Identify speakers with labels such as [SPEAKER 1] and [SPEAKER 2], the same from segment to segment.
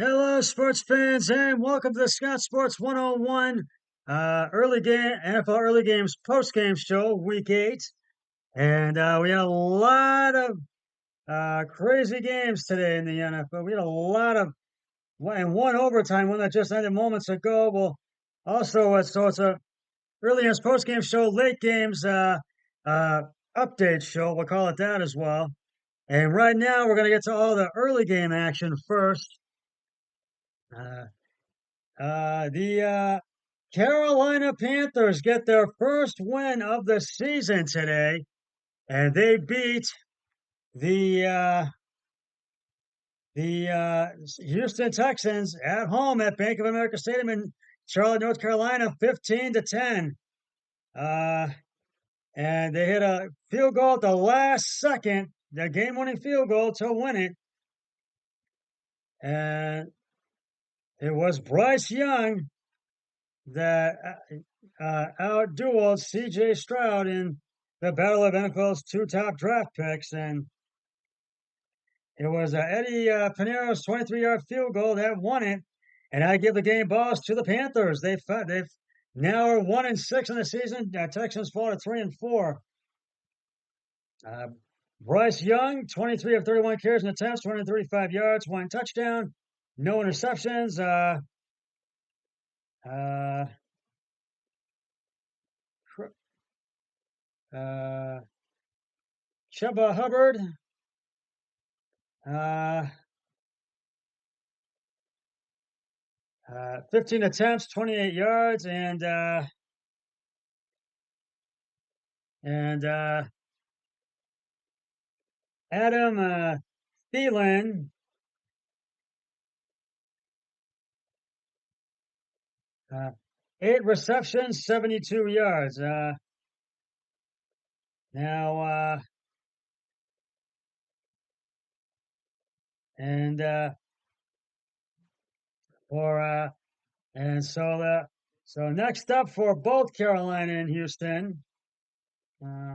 [SPEAKER 1] Hello, sports fans, and welcome to the Scott Sports 101 early game NFL early games post game show, week 8. And we had a lot of crazy games today in the NFL. We had a lot of and one overtime, one that just ended moments ago. Well, also, so it's a early games post game show, late games uh, update show. We'll call it that as well. And right now, we're going to get to all the early game action first. Uh, the Carolina Panthers get their first win of the season today, and they beat the uh, the Houston Texans at home at Bank of America Stadium in Charlotte, North Carolina, 15-10. Uh, and they hit a field goal at the last second, the game-winning field goal to win it, and it was Bryce Young that outdueled C.J. Stroud in the battle of NFL's two top draft picks, and it was Eddie Pinero's 23-yard field goal that won it. And I give the game balls to the Panthers. They've now are 1-6 in the season. Texans fall to 3-4. Uh, Bryce Young, 23 of 31 carries and attempts, 235 yards, one touchdown, no interceptions. Uh, uh, Chuba Hubbard, uh, 15 attempts, 28 yards, and Adam Thielen, uh, 8 receptions, 72 yards. Now and for and so next up for both Carolina and Houston, uh,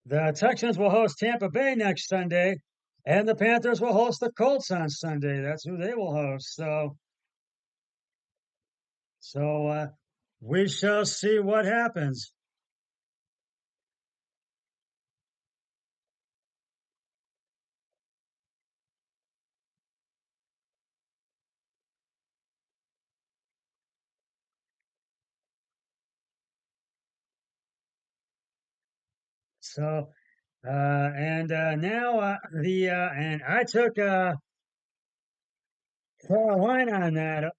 [SPEAKER 1] the Texans will host Tampa Bay next Sunday, and the Panthers will host the Colts on Sunday. That's who they will host. So we shall see what happens. So and now the and I took Carolina on that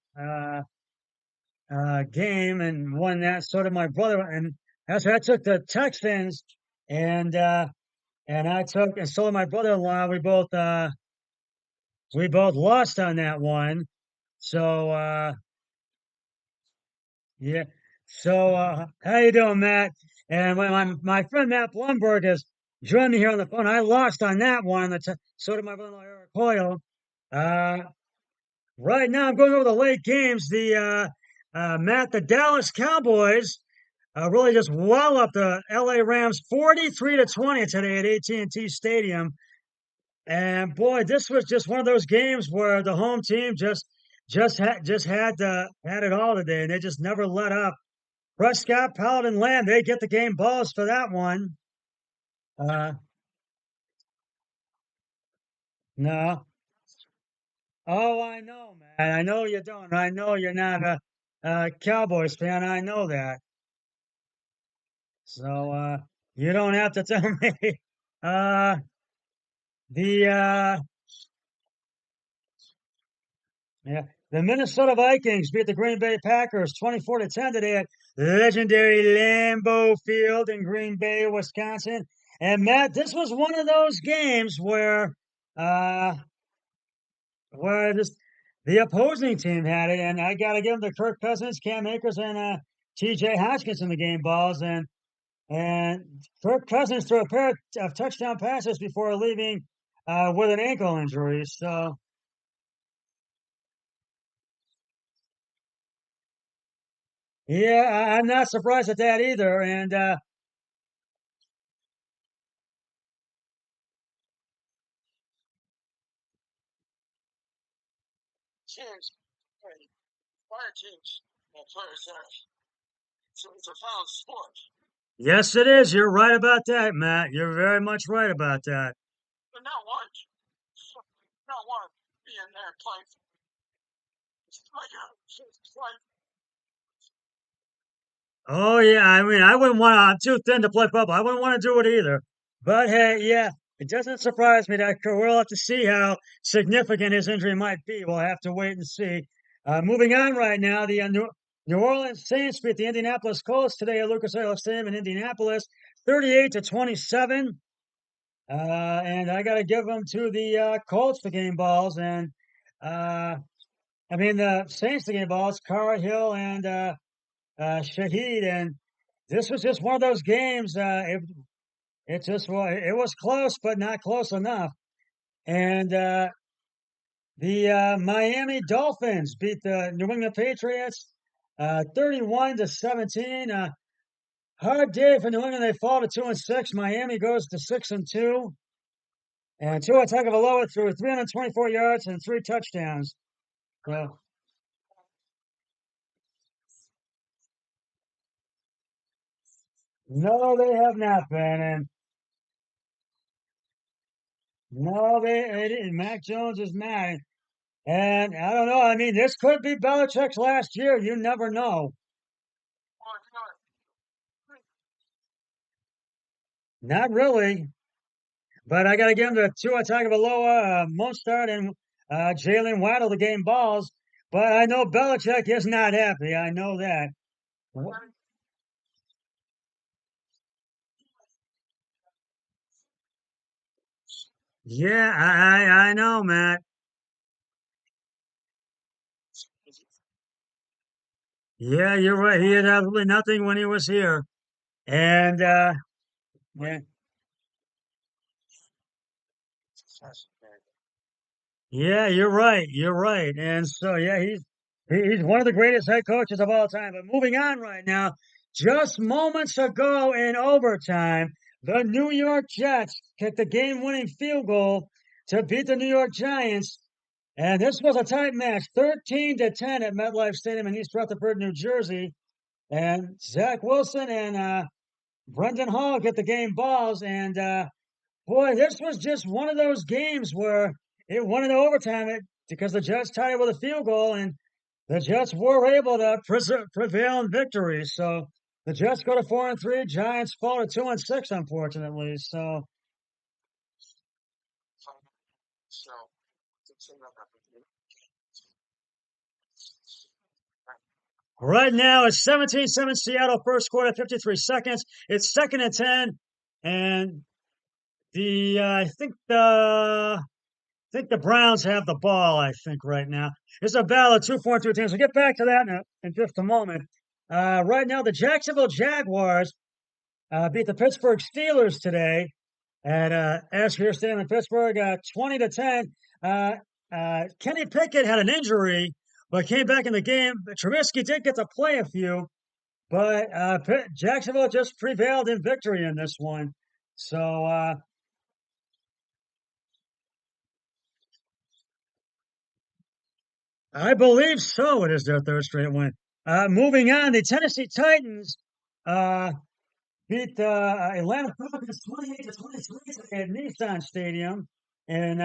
[SPEAKER 1] game and won that. So did my brother, and that's why I took the Texans, and I took and so did my brother-in-law. We both lost on that one. So yeah. So how you doing, Matt? And my friend Matt Blumberg has joined me here on the phone. I lost on that one. So did my brother-in-law Eric Hoyle. Uh, Right now, I'm going over the late games. The Dallas Cowboys really just walloped the L.A. Rams 43-20 today at AT&T Stadium. And boy, this was just one of those games where the home team just had it all today, and they just never let up. Prescott, Paladin, Lamb, they get the game balls for that one. Uh, no. Oh, I know, man. I know you don't. I know you're not a Cowboys fan. I know that. So you don't have to tell me. Uh, the yeah, the Minnesota Vikings beat the Green Bay Packers 24-10 today at legendary Lambeau Field in Green Bay, Wisconsin. And Matt, this was one of those games uh where just the opposing team had it, and I gotta give them to Kirk Cousins, Cam Akers, and TJ Hopkins in the game balls. And Kirk Cousins threw a pair of touchdown passes before leaving with an ankle injury. So, yeah, I'm not surprised at that either. And
[SPEAKER 2] teams, fire teams, players there. So it's a foul sport.
[SPEAKER 1] Yes, it is. You're right about that, Matt. You're very much right about that.
[SPEAKER 2] But not one being there playing. It's like
[SPEAKER 1] Oh yeah, I mean, I wouldn't want to. I'm too thin to play football. I wouldn't want to do it either. But hey, yeah, it doesn't surprise me that we'll have to see how significant his injury might be. We'll have to wait and see. Moving on right now, the New Orleans Saints beat the Indianapolis Colts today at Lucas Oil Stadium in Indianapolis, 38-27. And I got to give them to the Colts the game balls, and uh, I mean the Saints the game balls. Cara Hill and Shaheed, and this was just one of those games. It just was. It was close, but not close enough. And the Miami Dolphins beat the New England Patriots 31-17. Hard day for New England. They fall to 2-6. Miami goes to 6-2. And Tua Tagovailoa threw 324 yards and 3 touchdowns. So, no, they have not been. And no, they didn't. Mac Jones is not. And I don't know. I mean, this could be Belichick's last year. You never know. Not really. But I got to give him to Tua Tagovailoa, Mostert, and Jalen Waddle the game balls. But I know Belichick is not happy. I know that. Yeah, I know, Matt. Yeah, you're right. He had absolutely nothing when he was here. And yeah, yeah, you're right. You're right. And so yeah, he's one of the greatest head coaches of all time. But moving on right now, just moments ago in overtime, the New York Jets kicked the game-winning field goal to beat the New York Giants. And this was a tight match, 13-10 at MetLife Stadium in East Rutherford, New Jersey. And Zach Wilson and Brendan Hall get the game balls. And boy, this was just one of those games where it went into overtime because the Jets tied it with a field goal, and the Jets were able to prevail in victory. So the Jets go to 4-3. Giants fall to 2-6, unfortunately. So right now it's 17-7 Seattle, first quarter, 53 seconds. It's second and 10, and the I think the Browns have the ball, I think, right now. It's a battle of 2 teams. We'll get back to that in just a moment. Right now, the Jacksonville Jaguars beat the Pittsburgh Steelers today at Ashfield Stadium in Pittsburgh, 20-10. Kenny Pickett had an injury, but came back in the game. Trubisky did get to play a few, but Jacksonville just prevailed in victory in this one. So I believe so. It is their third straight win. Moving on, the Tennessee Titans uh, beat the Atlanta Falcons 28-23 at Nissan Stadium in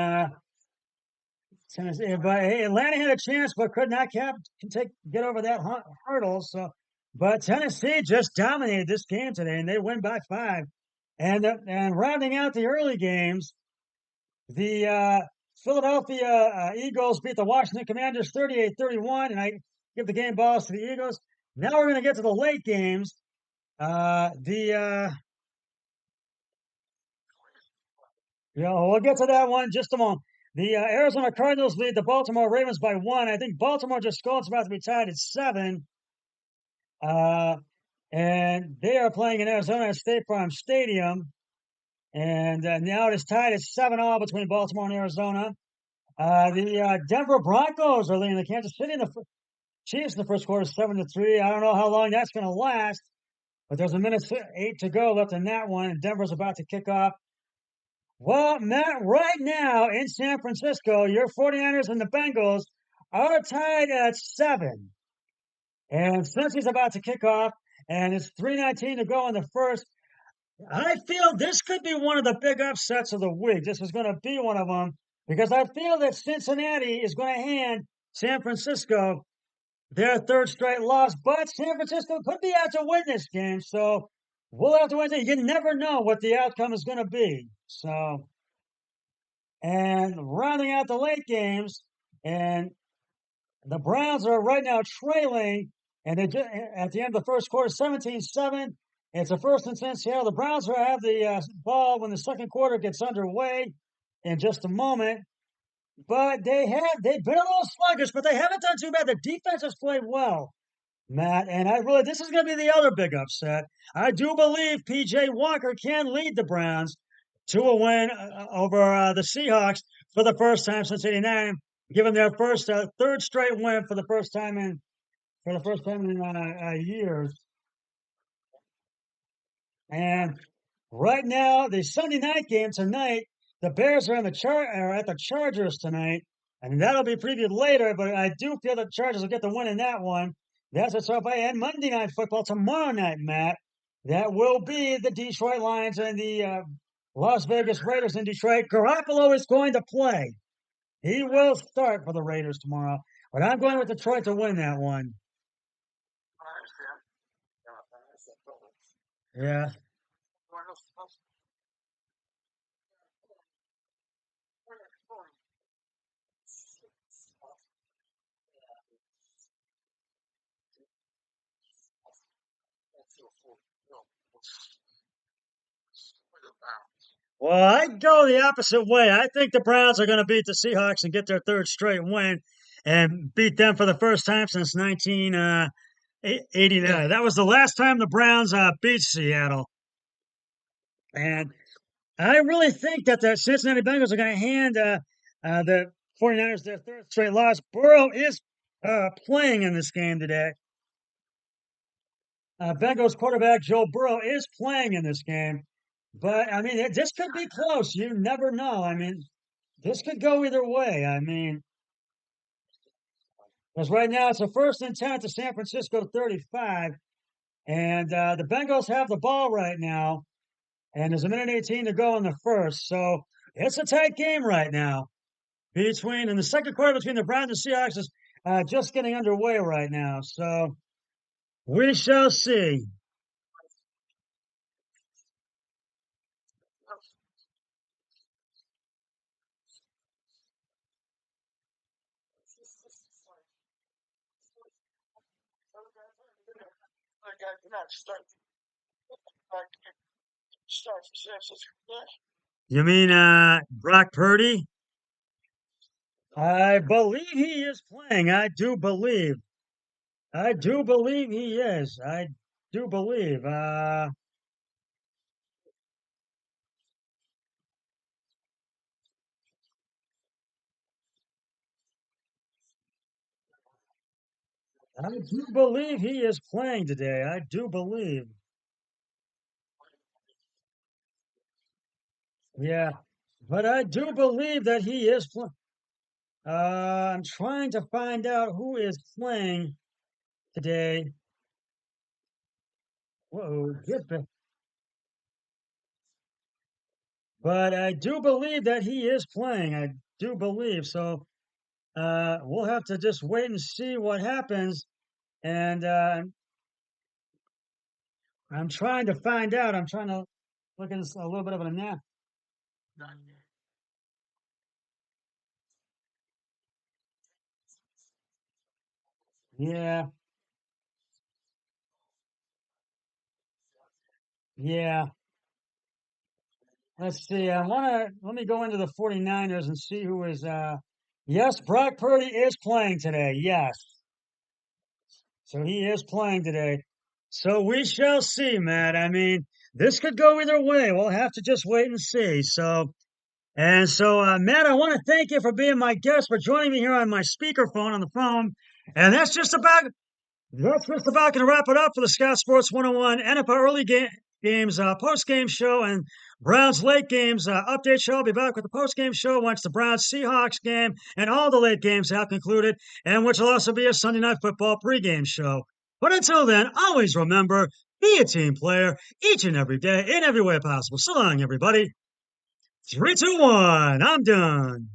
[SPEAKER 1] Tennessee. But hey, Atlanta had a chance, but could not get over that hurdle. So, but Tennessee just dominated this game today, and they win by 5. And rounding out the early games, the Philadelphia Eagles beat the Washington Commanders 38-31, and I give the game balls to the Eagles. Now we're going to get to the late games. The we'll get to that one in just a moment. The Arizona Cardinals lead the Baltimore Ravens by 1. I think Baltimore just scored. It's about to be tied at 7. Uh, and they are playing in Arizona at State Farm Stadium. And now it is tied at 7-all between Baltimore and Arizona. The Denver Broncos are leading the Kansas City in the Chiefs in the first quarter, 7-3. I don't know how long that's going to last, but there's a minute 8 to go left in that one, and Denver's about to kick off. Well, Matt, right now in San Francisco, your 49ers and the Bengals are tied at 7. And since he's about to kick off, and it's 3:19 to go in the first, I feel this could be one of the big upsets of the week. This is going to be one of them because I feel that Cincinnati is going to hand San Francisco their third straight loss, but San Francisco could be out to win this game. So we'll have to wait. You never know what the outcome is going to be. So, and rounding out the late games, and the Browns are right now trailing, and they just, at the end of the first quarter, 17-7. It's a first and 10 Seattle. The Browns will have the ball when the second quarter gets underway in just a moment. But they've been a little sluggish, but they haven't done too bad. The defense has played well, Matt, and this is going to be the other big upset. I do believe PJ Walker can lead the Browns to a win over the Seahawks for the first time since '89, given their third straight win for the first time in years. And right now, the Sunday night game tonight, the Bears are at the Chargers tonight, and that'll be previewed later. But I do feel the Chargers will get the win in that one. That's what's up. And Monday Night Football tomorrow night, Matt. That will be the Detroit Lions and the Las Vegas Raiders in Detroit. Garoppolo is going to play. He will start for the Raiders tomorrow. But I'm going with Detroit to win that one. Yeah. Well, I go the opposite way. I think the Browns are going to beat the Seahawks and get their third straight win and beat them for the first time since 1989. That was the last time the Browns beat Seattle. And I really think that the Cincinnati Bengals are going to hand the 49ers their third straight loss. Burrow is playing in this game today. Bengals quarterback Joe Burrow is playing in this game. But, I mean, this could be close. You never know. I mean, this could go either way. I mean, because right now it's a first and 10 to San Francisco 35. And the Bengals have the ball right now. And there's a minute 18 to go in the first. So it's a tight game right now. In the second quarter between the Browns and Seahawks is just getting underway right now. So we shall see. You mean Brock Purdy? I believe he is playing. I do believe. I do believe he is. I do believe. I do believe he is playing today. I do believe. Yeah, but I do believe that he is playing. I'm trying to find out who is playing today. Whoa, get back. But I do believe that he is playing. I do believe so. We'll have to just wait and see what happens. And I'm trying to find out. I'm trying to look at this a little bit of a nap. Yeah, yeah. Let's see. Let me go into the 49ers and see who is yes, Brock Purdy is playing today. Yes. So he is playing today. So we shall see, Matt. I mean, this could go either way. We'll have to just wait and see. Matt, I want to thank you for being my guest, for joining me here on my speakerphone on the phone. And that's just about going to wrap it up for the Scout Sports 101 NFL early game games post-game show and Browns late games update show. I'll be back with the post-game show once the Browns Seahawks game and all the late games have concluded, and which will also be a Sunday Night Football pregame show. But until then, always remember, be a team player each and every day in every way possible. So long, everybody. 3, 2, 1. I'm done.